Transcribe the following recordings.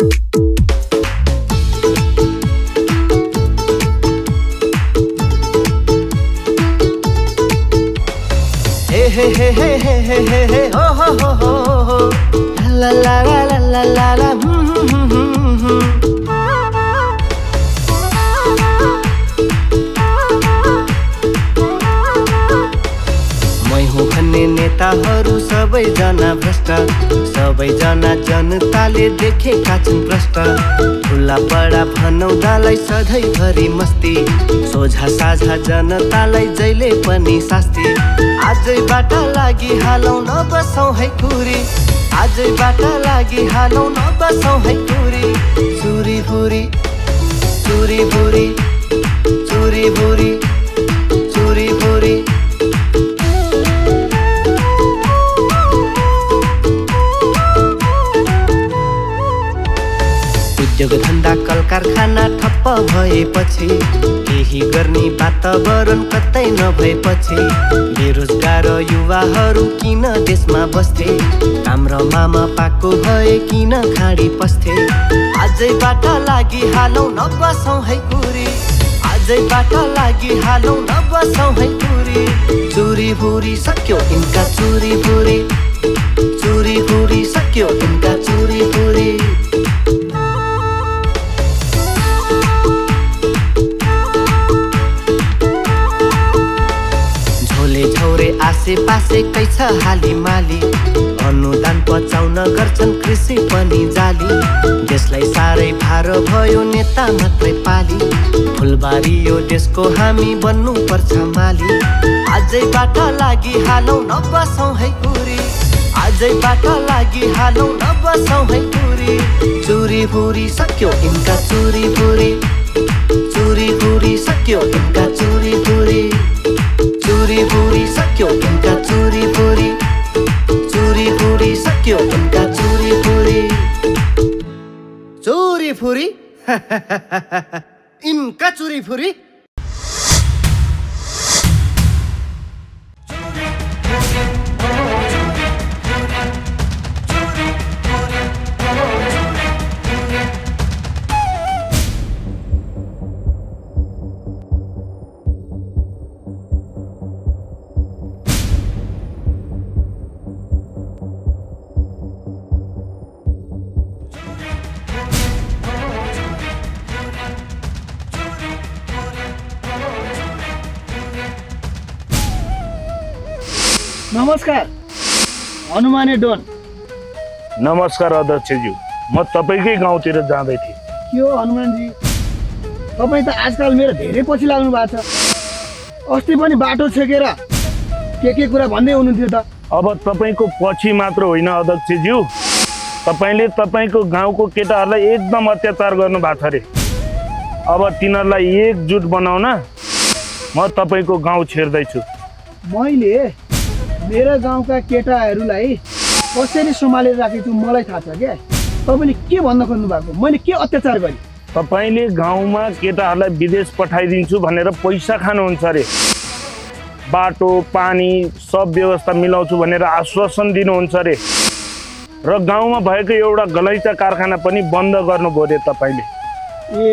Hey hey hey hey hey hey hey ho ho ho ho la la la la la la la मै हुँ भन्ने नेताहरू सबैजना भ्रष्ट सबैजना जनताले देखेका छन् भ्रष्ट ठुला बडा भनौँदालाई सधैँभरि मस्ती सोझा साझा जनतालाई जहिले पनि शास्ति आजैबाट लागि हालौँ नबसौँ है कुरी आजैबाट लागि हालौँ नबसौँ है कुरी चुरी भुरी चुरी भुरी चुरी भुरी चुरी भुरी उद्योग धन्दा कल कारखाना ठप्प भएपछि केही गर्ने वातावरण कतै नभएपछि बेरोजगार युवाहरू किन देशमा बस्थे काम र मामा पाको भए किन खाडी पस्थे आजैबाट लागि हालौँ नबसौँ है कुरी आजैबाट लागि हालौँ नबसौँ है कुरी चुरी भुरी सक्यो इनका चुरी भुरी सक्यो इनका चुरी भुरी आसे पासे कै छ हाली माली अनुदान पचाउन गर्छन् कृषि पनि जाली देशलाई साह्रै भार भयो नेता मात्रै पाली फुलबारी यो देशको हामी बन्नु पर्छ माली आजैबाट लागि हालौँ नबसौँ है कुरी आजैबाट लागि हालौँ नबसौँ है कुरी चुरी भुरी सक्यो इनका चुरी भुरी सक्यो इनका चुरी भुरी चुरी भुरी सक्यो इनका चुरी भुरी सक्यो इनका चुरी भुरी इनका चुरी भुरी नमस्कार हनुमाने डोन नमस्कार अध्यक्षज्यू म तपाईकै गाउँतिर जाँदै थिएँ के हो हनुमानजी तपाईँ त आजकल मेरो धेरै पछि लाग्नु भएको छ अस्ति पनि बाटो छेकेर के कुरा भन्दै हुनुहुन्थ्यो त अब तपाईको पछि मात्र होइन अध्यक्षज्यू तपाईले तपाईको गाउँको केटाहरूलाई एकदम अत्याचार गर्नु भएको छ रे अब तिनीहरूलाई एकजुट बनाउन म तपाईको गाउँ छेर्दै छु मैले मेरो गाउँका केटाहरूलाई कसरी सम्हालेर राखेको छु मलाई थाहा छ क्या तपाईले के भन्न खोज्नु भएको मैले के अत्याचार गरेँ तपाईले गाउँमा केटाहरूलाई विदेश पठाइदिन्छु भनेर पैसा खानुहुन्छ रे बाटो पानी सब व्यवस्था मिलाउँछु भनेर आश्वासन दिनुहुन्छ रे र गाउँमा भएको एउटा गलैँचा कारखाना पनि बन्द गर्नुभयो रे तपाईले ए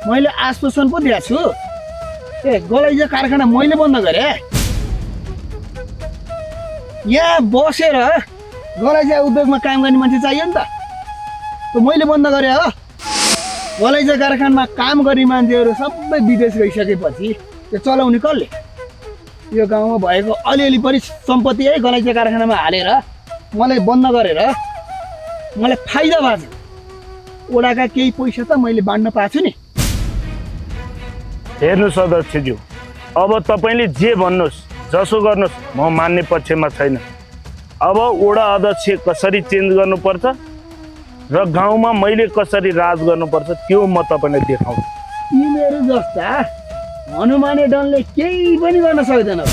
मैले आश्वासन पो दिएको छु ए गलैँचा कारखाना मैले बन्द गरेँ यहाँ बसेर गलैँचा उद्योगमा काम गर्ने मान्छे चाहियो नि त मैले बन्द गरेँ हो गलैँचा कारखानामा काम गर्ने मान्छेहरू सबै विदेश गइसकेपछि त्यो चलाउने कसले यो गाउँमा भएको अलिअलि पनि सम्पत्ति है गलैँचा कारखानामा हालेर मलाई बन्द गरेर मलाई फाइदा भएको छ ओडाका केही पैसा त मैले बाँड्न पाएको छु नि हेर्नुहोस् अध्यक्षज्यू अब तपाईले जे भन्नुहोस् जसो गर्नुहोस् म मान्ने पक्षमा छैन अब ओडा अध्यक्ष कसरी चेन्ज गर्नुपर्छ र गाउँमा मैले कसरी राज गर्नुपर्छ त्यो म तपाईलाई देखाउँछु तिमीहरू जस्ता हनुमाने डनले केही पनि गर्न सक्दैनौ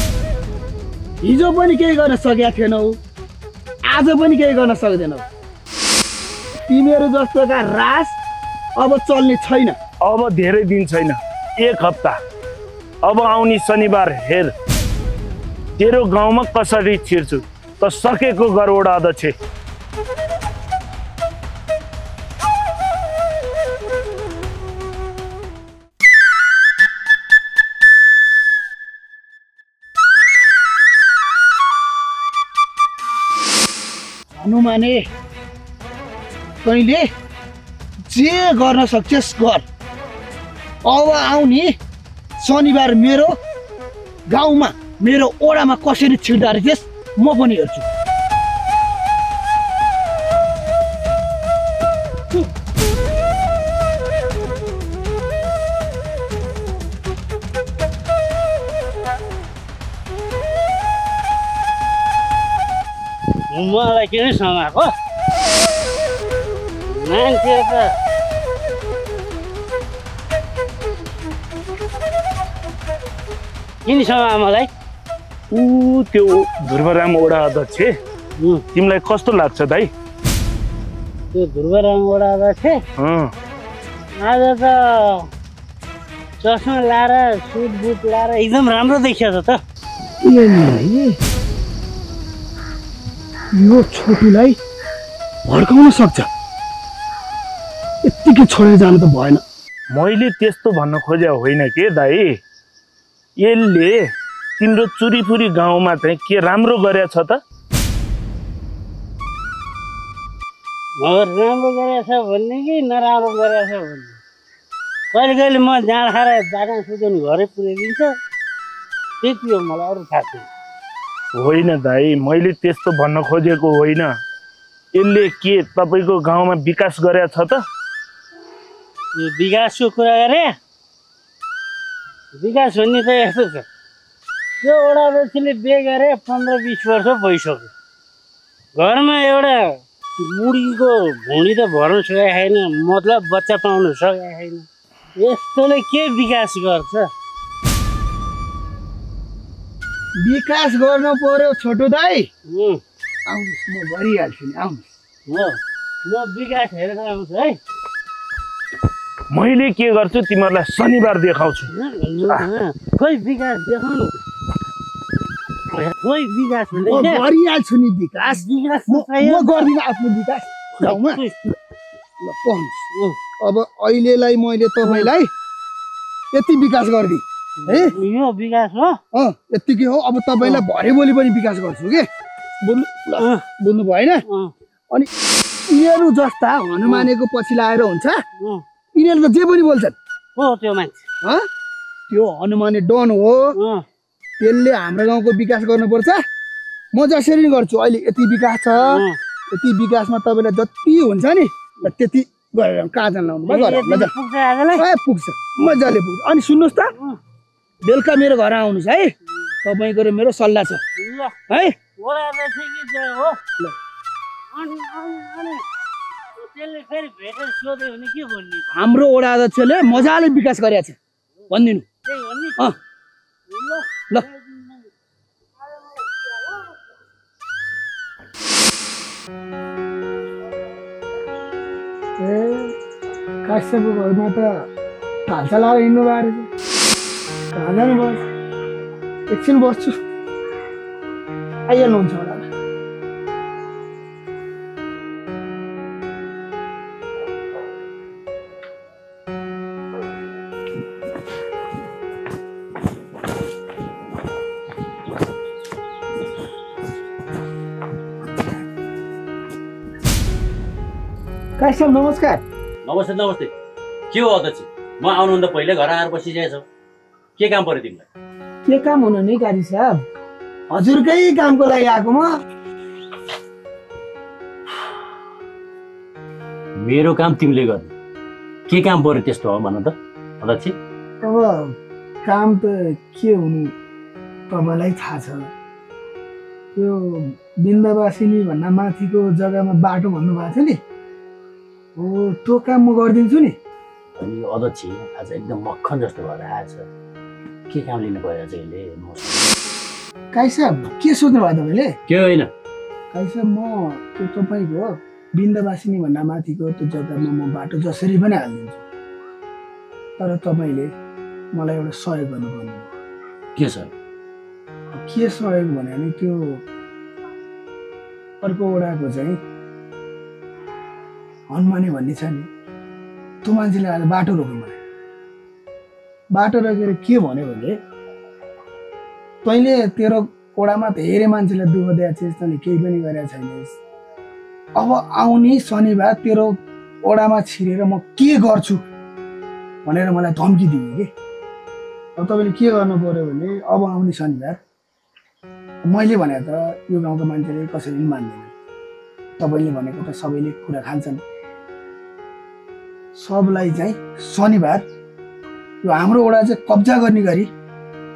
हिजो पनि केही गर्न सकेका थिएनौ आज पनि केही गर्न सक्दैनौ तिमीहरू जस्तोका राज अब चल्ने छैन अब धेरै दिन छैन एक हप्ता अब आउने शनिबार हेर तेरो गाउँमा कसरी छिर्छु त सकेको गर ओडा अध्यक्ष हनुमाने तैँले जे गर्न सक्छस् गर। अब आउने शनिबार मेरो गाउँमा मेरो ओडामा कसरी छिर्दा रहेछस् म पनि हेर्छु। मलाई किन समाएको मान्छे त किन समा मलाई त्यो ध्रुवराम ओडा अध्यक्ष तिमीलाई कस्तो लाग्छ दाइ? त्यो ध्रुवराम ओडा अध्यक्ष आज त चस्मा लाएर सुट बुट लाएर एकदम राम्रो देखियो त। यो छोटुलाई भड्काउन सक्छ, यत्तिकै छोडेर जानु त भएन। मैले त्यस्तो भन्न खोजे होइन के दाइ, यसले तिम्रो चुरीफुरी गाउँमा चाहिँ के राम्रो गरेछ त? राम्रो गरेछ भन्ने कि नराम्रो गरेछ भन्ने? कहिले कहिले म जाँड खाएर बाटो सुत्यो भने घरै पुर्याइदिन्छ, त्यति हो, मलाई अरू थाहा छैन। होइन दाइ, मैले त्यस्तो भन्न खोजेको होइन। यसले के तपाईँको गाउँमा विकास गरेछ त? यो विकासको कुरा गरे, विकास भन्ने त यस्तो छ, त्यो ओडा अध्यक्षले बिहे गरे 15-20 वर्ष भइसक्यो। घरमा एउटा बुढीको भुँडी त भर्नु सकेको छैन, मतलब बच्चा पाउनु सकेको छैन। यस्तोले के विकास गर्छ? विकास गर्नु पर्यो छोटो दाइ। आउनुहोस्, म गरिहाल्छु नि, आउनुहोस्। म विकास हेरेर आउँछु है। मैले के गर्छु तिमीहरूलाई शनिबार देखाउँछु। खोइ विकास देखाउनु, खोइ विकास म गरिहाल्छु नि विकास। म गर्दिनँ आफ्नो विकास गाउँमा। ल पढ्नुहोस्। अब अहिलेलाई मैले तपाईँलाई यति विकास गरिदिएँ है। यो विकास हो? यत्तिकै हो। अब तपाईँलाई भरे भोलि पनि विकास गर्छु के, बुझ्नु भएन? अनि यिनीहरू जस्ता हनुमानेको पछि लागेर हुन्छ, यिनीहरू त जे पनि बोल्छन्। हो त्यो मान्छे, त्यो हनुमाने डन हो। त्यसले हाम्रो गाउँको विकास गर्नुपर्छ। म जसरी नि गर्छु। अहिले यति विकास छ, यति विकासमा तपाईँलाई जति हुन्छ नि त्यति गरेर कहाँ जान लाउनु भयो? पुग्छ, मजाले पुग्छ। अनि सुन्नुहोस् त, बेलुका मेरो घर आउनुहोस् है, तपाईँको र मेरो सल्लाह छ है। हाम्रो ओडा अध्यक्षले मजाले विकास गरेको छ भनिदिनु। ल काश्यपको घरमा त हालचाल आएर हिँड्नु भएको रहेछ। कहाँ जानु भयो? एकछिन बस्छु, आइहाल्नुहुन्छ होला। काश्यप नमस्कार। नमस्ते नमस्ते। के हो अध्यक्ष, म आउनुभन्दा पहिले घर आएर बसिरहेछौ, के काम पर्यो तिमीलाई? के काम हुनु नि कारी साहब, हजुरकै कामको लागि आएको म। मेरो काम तिमीले गर्ने, के काम पर्यो त्यस्तो हो भन त अध्यक्ष। अब काम त के हुनु तपाईँलाई थाहा छ, त्यो बिन्दावासिनी भन्दा माथिको जग्गामा बाटो भन्नुभएको थियो नि, हो त्यो काम म गरिदिन्छु नि। अनि अध्यक्ष आज एकदम मक्खन जस्तो भएर आएछ, के काम लिनु पर्यो चाहिँ यसले? काई साहब के सोच्नु भयो तपाईँले? के होइन काई साहब, म त्यो तपाईँको बिन्दावासिनी भन्दा माथिको त्यो जग्गामा म बाटो जसरी पनि हालिदिन्छु, तर तपाईँले मलाई एउटा सहयोग गर्नुपर्ने। के सहयोग? के सहयोग भने त्यो अर्को वडाको चाहिँ हनुमाने भन्ने छ नि, त्यो मान्छेले आज बाटो रोक्नु भने, बाटो रोकेर के भन्यो भने तैँले तेरो ओडामा धेरै मान्छेलाई दुःख दिएको छिस्, तैँले केही पनि गरेको छैनस्, अब आउने शनिबार तेरो ओडामा छिरेर म के गर्छु भनेर मलाई धम्की दिए कि। अब तपाईँले के गर्नु पर्यो भने अब आउने शनिबार मैले भने त यो गाउँको मान्छेले कसरी पनि मान्दैन। तपाईँले भनेको त सबैले कुरा खान्छन्। सबलाई चाहिँ शनिबार यो हाम्रो ओडा चाहिँ कब्जा गर्ने गरी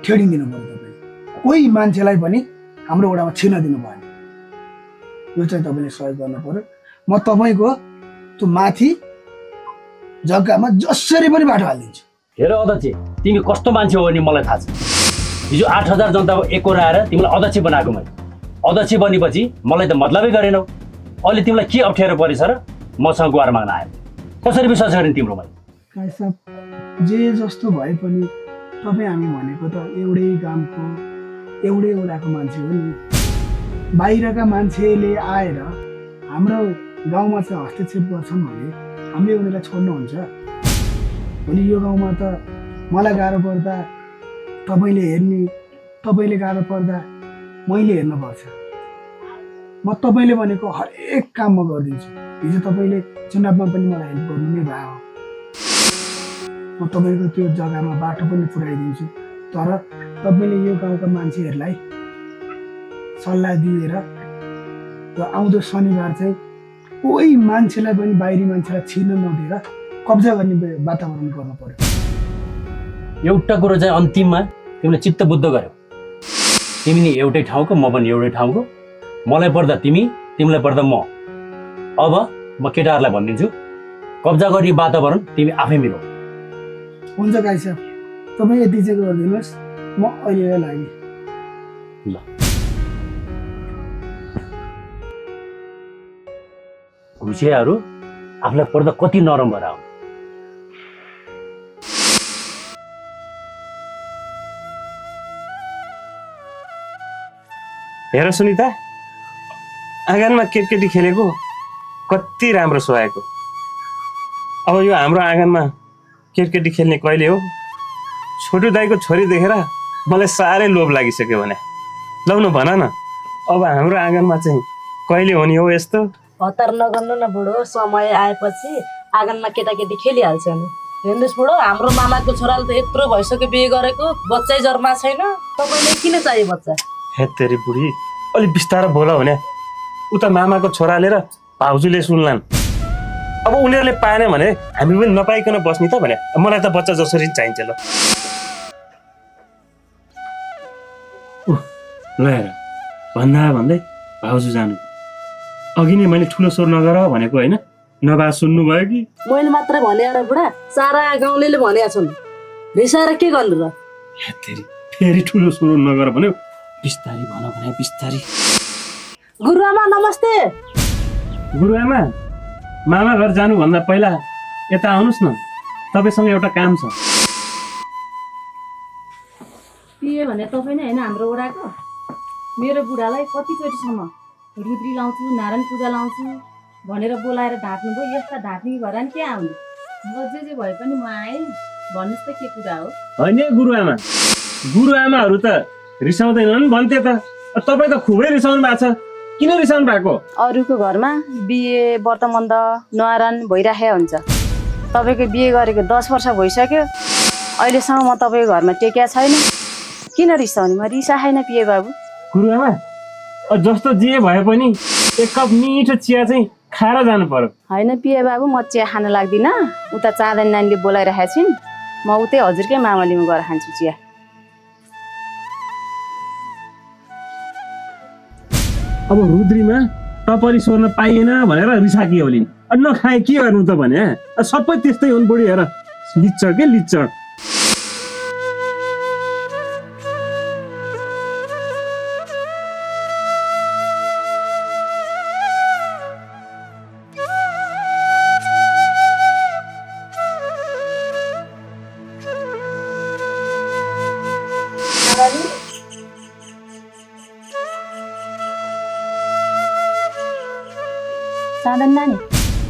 ठेडिदिनु पर्यो। तपाईँले कोही मान्छेलाई पनि हाम्रो ओडामा छिर्न दिनु भएन। यो चाहिँ तपाईँले सहयोग गर्नु पर्यो। म तपाईँको त्यो माथि जग्गामा जसरी पनि बाटो हालिदिन्छु। हेर अध्यक्ष, तिमी कस्तो मान्छे हो नि मलाई थाहा छ। हिजो 8000 जनताको एकहोरा आएर तिमीलाई अध्यक्ष बनाएको मैले। अध्यक्ष बनेपछि मलाई त मतलबै गरेनौ। अहिले तिमीलाई के अप्ठ्यारो परेछ र मसँग गुहार माग्न आयो? कसरी विश्वास गरेँ तिम्रो मैले? काई साहब, जे जस्तो भए पनि तपाईँ हामी भनेको त एउटै गाउँको एउटै ओडाको मान्छे हो नि। बाहिरका मान्छेले आएर हाम्रो गाउँमा चाहिँ हस्तक्षेप गर्छन् भने हामीले उनीहरूलाई छोड्नुहुन्छ? भोलि यो गाउँमा त मलाई गाह्रो पर्दा तपाईँले हेर्ने, तपाईँले गाह्रो पर्दा मैले हेर्नुपर्छ। म तपाईँले भनेको हरेक काम म गरिदिन्छु। हिजो तपाईँले चुनावमा पनि मलाई हेल्प गर्नु नै भयो। म तपाईँको त्यो जग्गामा बाटो पनि पुऱ्याइदिन्छु। तर तपाईँले यो गाउँका मान्छेहरूलाई सल्लाह दिएर र आउँदो शनिबार चाहिँ कोही मान्छेलाई पनि बाहिरी मान्छेलाई छिर्न नदिएर कब्जा गर्ने वातावरण गर्नु पर्यो। एउटा कुरो चाहिँ अन्तिममा तिमीले चित्त बुद्ध गर्यौ। तिमी नि एउटै ठाउँको, म पनि एउटै ठाउँको। मलाई पर्दा तिमी, तिमीलाई पर्दा म। अब म केटाहरूलाई भनिदिन्छु, कब्जा गर्ने वातावरण तिमी आफै मिलाऊ। हुन्छ काई साहब, तपाईँ यति चाहिँ गरिदिनुहोस्। म अहिले लागेँ। ल घुसियाहरू आफूलाई पर्दा कति नरम भएर आउनु। हेर सुनिता, आँगनमा केटकेटी खेलेको कति राम्रो सुहाएको। अब यो हाम्रो आँगनमा केटकेटी खेल्ने कहिले हो? छोटो दाइको छोरी देखेर मलाई साह्रै लोभ लागिसक्यो भने लौ न भन न, अब हाम्रो आँगनमा चाहिँ कहिले हुने हो यस्तो? हतार नगर्नु न बुढो, समय आएपछि आँगनमा केटाकेटी खेलिहाल्छ नि। हेर्नुहोस् बुढो, हाम्रो मामाको छोराले त यत्रो भइसक्यो बिहे गरेको, बच्चै जन्मा छैन। तपाईँले किन चाहियो बच्चा? हे तेरी बुढी, अलिक बिस्तारो बोला भने उता मामाको छोराले र भाउजूले सुन्लान्। अब उनीहरूले पाएन भने हामी पनि नपाइकन बस्ने त भने। मलाई त बच्चा जसरी चाहिन्छ। ल हेर, भन्दै भाउजू जानु। अघि नै मैले ठुलो स्वर नगर भनेको होइन, नभए सुन्नुभयो कि? मैले मात्रै भने र बुढा, सारा गाउँले भनेका छन्। रिसाएर के गर्नु र? फेरि ठुलो स्वर नगर भन्यो। बिस्तारी भन भने बिस्तारी। गुरुआमा नमस्ते। गुरुआमा, मामा घर जानुभन्दा पहिला यता आउनुहोस् न, तपाईँसँग एउटा काम छ। पिए भने तपाईँ नै होइन हाम्रो ओडाको? मेरो बुढालाई कतिचोटिसम्म रुद्री लाउँछु, नारायण पूजा लाउँछु भनेर बोलाएर ढाँट्नुभयो। यस्ता ढाँट्ने घर नि के आउने? म जे भए पनि म आएँ। भन्नुहोस् त के कुरा हो? होइन गुरुआमा, गुरुआमाहरू त रिसाउँदैनन् भन्थे त। तपाईँ त खुबै रिसाउनु भएको छ। किन रिसाउनु भएको? अरूको घरमा बिहे व्रतबन्ध न्वारान भइराखेको हुन्छ। तपाईँको बिहे गरेको 10 वर्ष भइसक्यो, अहिलेसम्म म तपाईँको घरमा टेकेको छैन। किन रिसाउने? म रिसाएन पिए बाबु। गुरुआमा, जस्तो जे भए पनि एक कप मिठो चिया चाहिँ खाएर जानु पर्यो। होइन पिए बाबु, म चिया खान लाग्दिनँ। उता चाँदनी नानीले बोलाइरहेको छिन्, म उतै हजुरकै मामालीमा गएर खान्छु चिया। अब रुद्रीमा टपरी सोर्न पाइएन भनेर रिसाकी होलिन्। नखाए के गर्नु त भने? सबै त्यस्तै हुन् बुढी। हेर लिच्चड के लिच्चड। चाँदनी नानी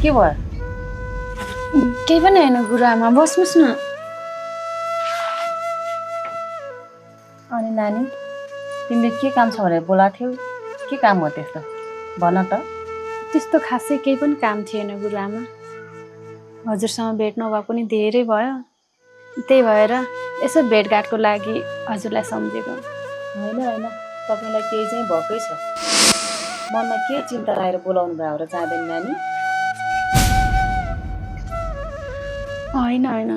के भयो? केही पनि होइन गुरुआमा, बस्नुहोस् न। अनि नानी, तिमीले के काम छ भनेर बोलाएको थियौ? के काम हो त्यस्तो? भन त। त्यस्तो खासै केही पनि काम थिएन गुरुआमा। हजुरसँग भेट नभएको पनि धेरै भयो, त्यही भएर यसो भेटघाटको लागि हजुरलाई सम्झेको। होइन तपाईँलाई केही चाहिँ भएकै छ। मनमा के चिन्ता लागेर बोलाउनु भयो र चाँदनी नानी? होइन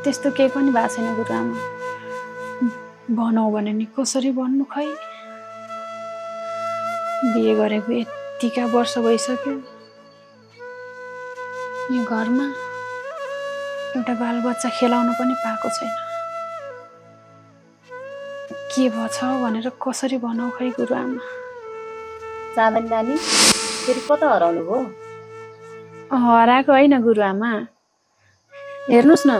त्यस्तो केही पनि भएको छैन गुरुआमा। भनौँ भने नि कसरी भन्नु खै। बिहे गरेको यतिका वर्ष भइसक्यो, यो घरमा एउटा बालबच्चा खेलाउन पनि पाएको छैन। के भछ भनेर कसरी भनौँ खै गुरुआमा। चाँदनी नानी फेरि कता हराउनु भयो? हराएको होइन गुरुआमा, हेर्नुहोस् न,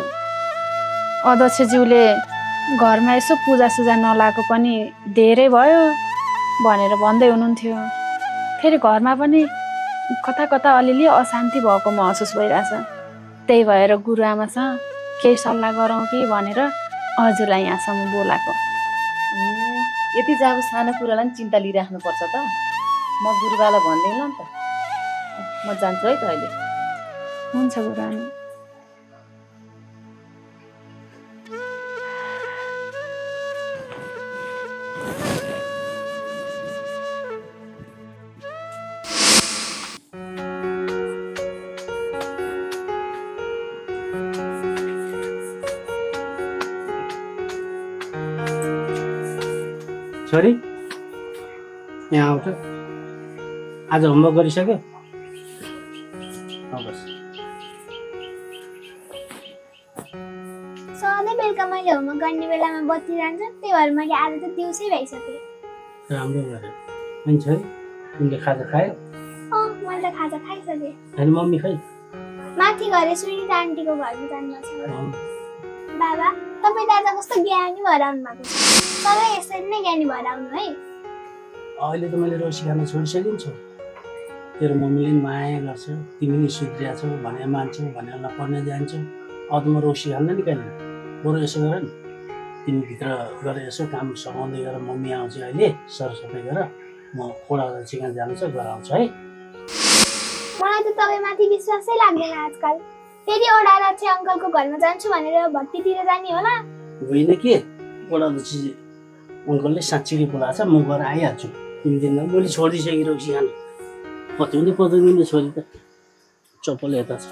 अध्यक्षज्यूले घरमा यसो पूजासुजा नलाएको पनि धेरै भयो भनेर भन्दै हुनुहुन्थ्यो। फेरि घरमा पनि कता कता अलिअलि अशान्ति भएको महसुस भइरहेछ। त्यही भएर गुरुआमासँग केही सल्लाह गरौँ कि भनेर हजुरलाई यहाँसम्म बोलाएको। यति जाब सानो कुरालाई पनि चिन्ता लिइराख्नुपर्छ त? म गुरुबालाई भन्दैन नि त। म जान्छु है त अहिले। हुन्छ गुरुआमा। छोरी यहाँ आउँछ। आज होमवर्क गरिसक्यो? बस। सधैँ बेलुका मैले होमवर्क गर्ने बेलामा बत्ती जान्छ, त्यही भएर मैले आज त दिउँसै भइसकेँ। राम्रो गऱ्यो। अनि छोरी तिमीले खाजा खायो? मैले त खाजा खाइसकेँ। अनि मम्मी खै? माथि गएर सुनिता आन्टीको घरमा जानु छ। बाबा तपाईँ त आज कस्तो ज्ञानी भएर आउनु भएको छ। सधैँ यसरी नै ज्ञानी भएर आउनु है। अहिले त मैले रौसी खान छोडिसकेँ नि। तेरो मम्मीले पनि माया गर्छ, तिमी नि सुध्रिया छौ भने मान्छौ भने पढ्न जान्छौ। अब त म रौसी खान्न नि कहिले। बरु यसो गर नि, तिमी भित्र गएर यसो काम सघाउँदै गर। मम्मी आउँछ अहिले, सरसफाइ गर, म खोडा चिकन जानु छ गराउँछु है। मलाई त तपाईँमाथि विश्वासै लाग्दैन आजकल। फेरि ओडाला चाहिँ अङ्कलको घरमा जान्छु भनेर भट्टीतिर जाने होला? होइन के ओडा चाहिँ अङ्कलले साँच्चीकै बोलाएको छ, म गएर आइहाल्छु। 3 दिनमा मैले छोडिदिइसकेँ रौसी खान। पत्याउँदै पत्याउँदैन छोरी त। चप्पल यता छ।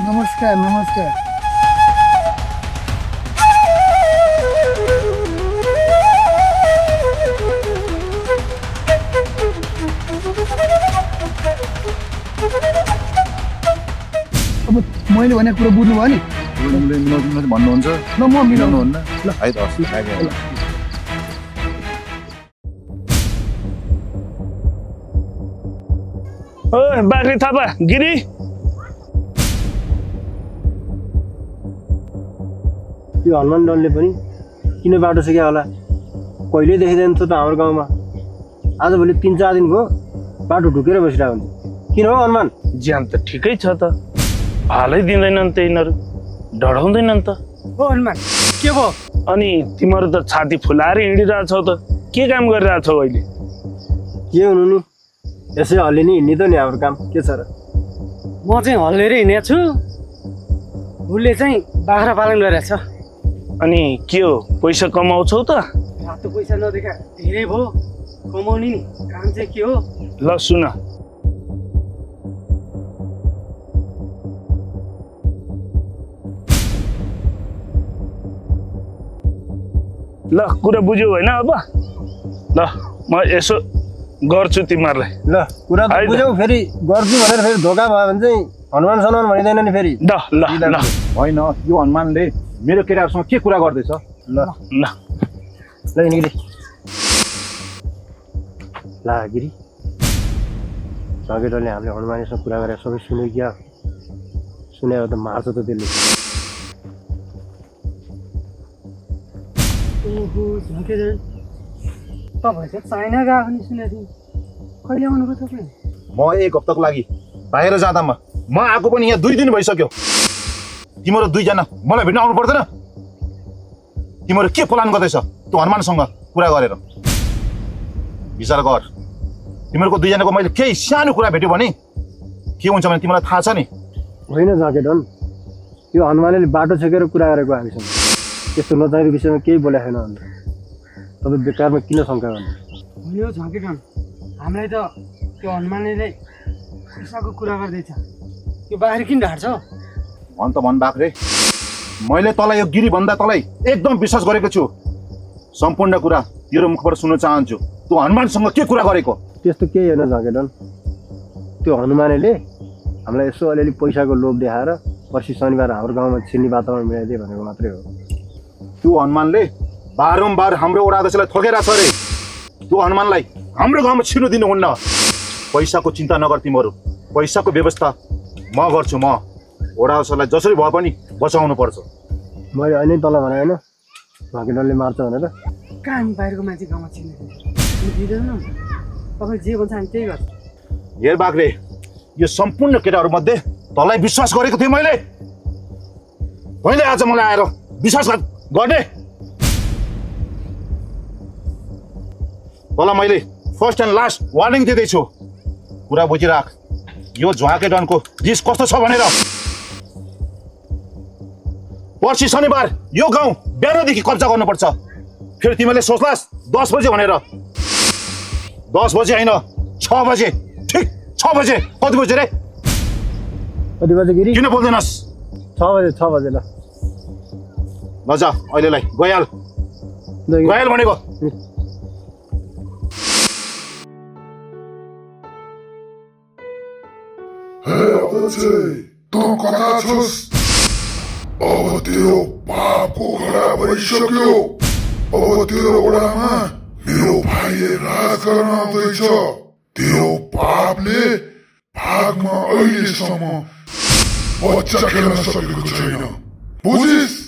नमस्कार नमस्कार। अब मैले भनेको कुरा बुझ्नुभयो नि? भन्नुहुन्छ ल म मिलाउनुहुन्न ल है त हस्। ओ बाख्री थापा गिरी यो हनुमान डनले पनि किन बाटो सिक्यो होला? कहिले देखिँदैन थियो त हाम्रो गाउँमा। आजभोलि 3-4 दिन भयो बाटो ढुकेर बसिरहेको हुन्छ। किन हो हनुमान? ज्यान त ठिकै छ त, हालै दिँदैनन् त यिनीहरू, डढाउँदैनन् त। ओ हनुमान के भयो? अनि तिमीहरू त छाती फुलाएर हिँडिरहेछौ त, के काम गरिरहेछौ अहिले? के हुनु नि, यसै हल्ले नि हिँड्ने त नि हाम्रो काम के छ र? म चाहिँ हल्लेर हिँडेको छु, उसले चाहिँ बाख्रा पालन गरिरहेछ। अनि के हो, पैसा कमाउँछौ त? त्यो पैसा नदेखा धेरै भयो। कमाउने नि काम चाहिँ के हो? ल सुन, ल कुरा बुझ्यौ होइन? अब ल म यसो गर्छु तिमीहरूलाई। ल कुरा त बुझ्यौ, फेरि गर्छु भनेर फेरि धोका भयो भने चाहिँ हनुमान सनुमान भनिँदैन नि फेरि। ल ल ल होइन, यो हनुमानले मेरो केटाहरूसँग के कुरा गर्दैछ? ल ल ल गिरी, ला गिरी, झगेटले हामीले हनुमानसँग कुरा गरेर सबै सुन्यो क्या? सुनेर त मार्छ त त्यसले। ओहो झगेट तपाईँ चाहिँ चाइना गएको नि सुनेको थिएँ। कहिले आउनुभयो तपाईँ? म 1 हप्ताको लागि बाहिर जाँदा म आएको पनि यहाँ 2 दिन भइसक्यो। तिम्रो दुईजना मलाई भेट्न आउनु पर्दैन? तिम्रो के प्लान गर्दैछ त्यो हनुमानसँग कुरा गरेर? विचार गर। तिमीहरूको दुईजनाको मैले केही सानो कुरा भेट्यो भने के हुन्छ भने तिमीलाई थाहा छ नि। होइन झगेटन, यो हनुमानले बाटो छेकेर कुरा गरेको हामीसँग। त्यस्तो नचाहिँदो विषयमा केही बोलेको छैन अन्त तपाईँ बेकारमा किन शङ्का गर्नु? होइन यो झगेटन, हामीलाई त त्यो हनुमानले पैसाको कुरा गर्दैछ। यो बाहिर किन ढाड्छ? भन त भन बाख्रे, मैले तँलाई यो गिरी भन्दा तँलाई एकदम विश्वास गरेको छु। सम्पूर्ण कुरा तेरो मुखबाट सुन्न चाहन्छु। तँ हनुमानसँग के कुरा गरेको? त्यस्तो केही होइन झगेटन, त्यो हनुमानले हामीलाई यसो अलिअलि पैसाको लोभ देखाएर पर्सि शनिबार हाम्रो गाउँमा छिर्ने वातावरण मिलाइदिए भनेको मात्रै हो। त्यो हनुमानले बारम्बार हाम्रो वडा अध्यक्षलाई ठोकेर छ अरे। त्यो हनुमानलाई हाम्रो गाउँमा छिर्नु दिनुहुन्न। पैसाको चिन्ता नगर तिमीहरू, पैसाको व्यवस्था म गर्छु। म वडा अध्यक्षलाई जसरी भए पनि बचाउनु पर्छ। मैले अहिले तल भने होइन झगेटनले मार्छ भनेर। कहाँ हामी बाहिरको मान्छे गाउँमा छिर्ने दिँदैन? तपाईँ जे भन्छ हामी त्यही गर्छ। हेर बाख्रे, यो सम्पूर्ण केटाहरूमध्ये तँलाई विश्वास गरेको थिएँ मैले। मैले आज मलाई आएर विश्वास गर्ने? तँलाई मैले फर्स्ट एन्ड लास्ट वार्निङ दिँदैछु, कुरा बुझिराख। यो झ्वाकेटनको रिस कस्तो छ भनेर। पर्सि शनिबार यो गाउँ बिहानदेखि कब्जा गर्नुपर्छ। फेरि तिमीले सोच्लास् 10 बजे भनेर। 10 बजे होइन, 6 बजे। ठिक 6 बजे। कति बजे रे? कति बजे गिरी? किन बोल्दैनस्? 6 बजे। 6 बजे ल जा अहिलेलाई गइहाल। गइहाल भनेको। तँ कता छस्? अब तेरो पापको घडा भइसक्यो। अब तेरो वडामा मेरो भाइले राज गर्न आउँदैछ। तेरो पापले भागमा अहिलेसम्म बच्चा खेल्न सकेको छैन, बुझिस्?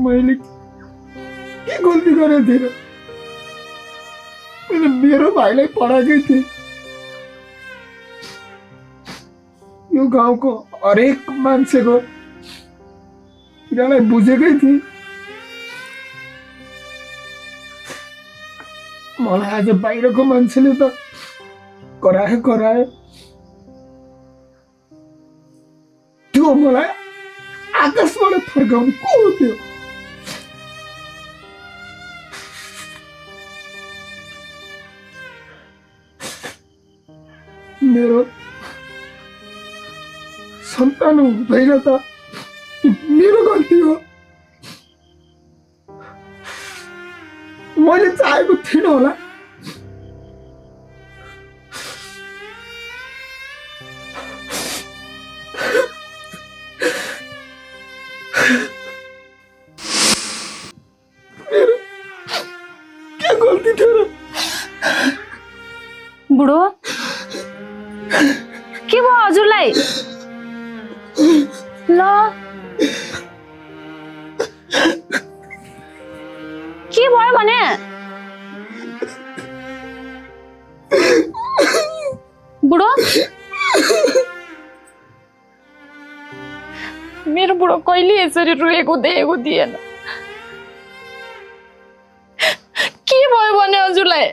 मैले के गल्ती गरेको थिएँ? मैले मेरो भाइलाई पढाएकै थिएँ। यो गाउँको हरेक मान्छेको पीडालाई बुझेकै थिएँ। मलाई आज बाहिरको मान्छेले त कराए। त्यो मलाई आकाशबाट फर्काउनु को हो त्यो? मेरो सन्तान हुँदैन त मेरो गल्ती हो। मैले चाहेको थिइनँ होला। बुढो हजुरलाई ल के भयो भने बुढो मेरो बुढो कहिले यसरी रोएको देखेको थिएन के भयो भने हजुरलाई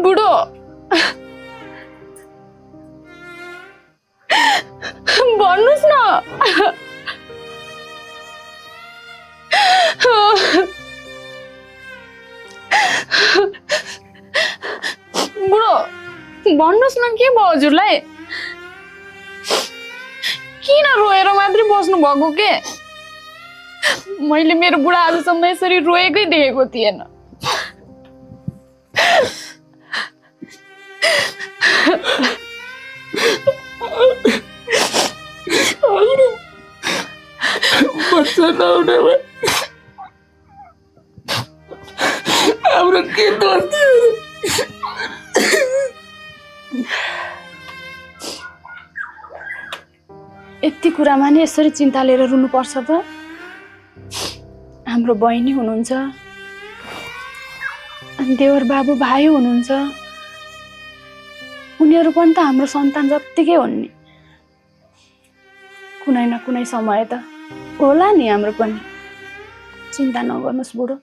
बुढो भन्नुहोस् न बुढो भन्नुहोस् न के भयो हजुरलाई किन रोएर मात्रै बस्नु भएको के मैले मेरो बुढा आजसम्म यसरी रोएकै देखेको थिएन बच्चा नहुने भए हाम्रो के दोष यति कुरामा नि यसरी चिन्ता लिएर रुनु पर्छ त हाम्रो बहिनी हुनुहुन्छ अनि देवर बाबु भाइ हुनुहुन्छ उनीहरू पनि त हाम्रो सन्तान जत्तिकै हुन् नि कुनै न कुनै समय त होला नि हाम्रो पनि चिन्ता नगर्नुहोस् बुढो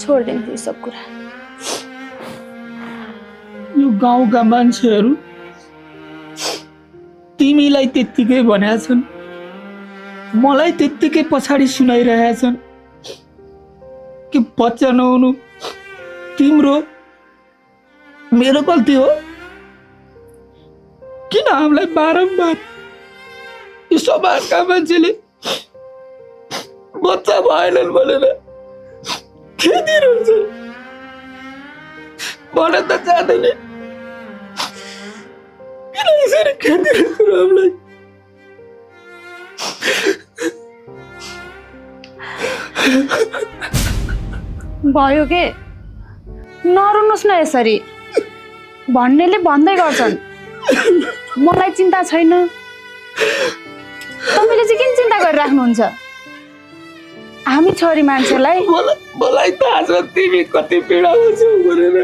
छोडिदिनु यो सब कुरा यो गाउँका मान्छेहरू तिमीलाई त्यत्तिकै भनेका छन् मलाई त्यत्तिकै पछाडि सुनाइरहेका छन् कि बच्चा नहुनु तिम्रो मेरो गल्ती हो किन हामीलाई बारम्बार यो समाजका मान्छेले बच्चा भएनन् भनेर खेदिरहन्छ भन्न त जाँदैन किन यसरी खेदिरहन्छ हामीलाई भयो के नरुनुहोस् न यसरी भन्नेले भन्दै गर्छन् मलाई चिन्ता छैन तपाईले चाहिँ किन चिन्ता गरिराख्नुहुन्छ हामी छोरी मान्छेलाई मलाई थाहा छ तिमी कति पीडा हुन्छौ भनेर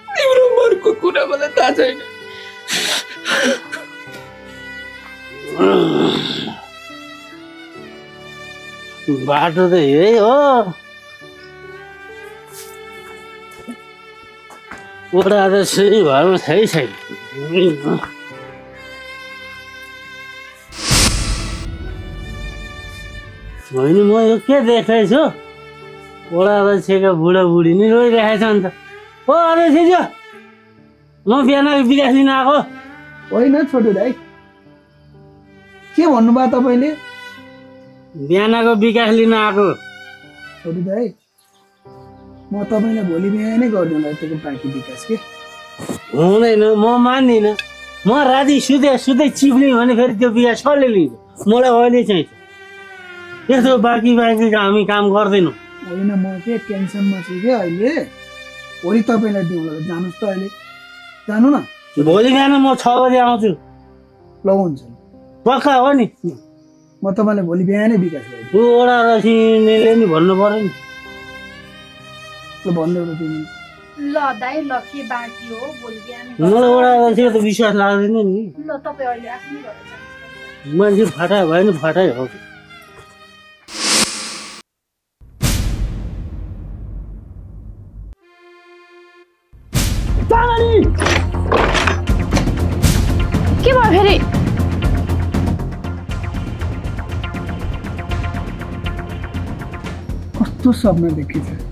तिम्रो मनको कुरा मलाई थाहा छैन बाटो त यही हो ओडा त सुनि घरमा छै छैन होइन म यो के देख्दैछु ओडा अध्यक्षका बुढाबुढी नि रोइरहेछ नि त ओ अध्यक्ष म बिहानको विकास लिन आएको होइन छोटो दाइ के भन्नुभयो तपाईँले बिहानको विकास लिन आएको छोटो दाइ म तपाईँलाई भोलि बिहानै गरिदिउँला त्यो बाँकी विकास के हुँदैन म मान्दिनँ म राति सुते सुते चिप्ने भने फेरि त्यो विकास कसले लिन्छ मलाई अहिले चाहिँ यस्तो बाँकी हामी काम गर्दैनौँ होइन म के टेन्सनमा छु कि अहिले भोलि तपाईँलाई दिउँला जानुहोस् त अहिले जानु न भोलि बिहान म 6 बजे आउँछु ल हुन्छ पक्का हो नि म तपाईँलाई भोलि बिहानै विकास गर्छु त्यो ओडा रसिनेले नि भन्नु पर्यो नि ल भन्दै हो तिमी ल दाइ ल के बाँकी हो भोलि बिहानै मलाई ओडा रसिको त विश्वास लाग्दैन नि ल तपाईँ अहिले आफ्नै घर जानुहोस् मान्छे फटाइ भयो नि फटाइ हो के भयो फेरि कस्तो सपना देखेछ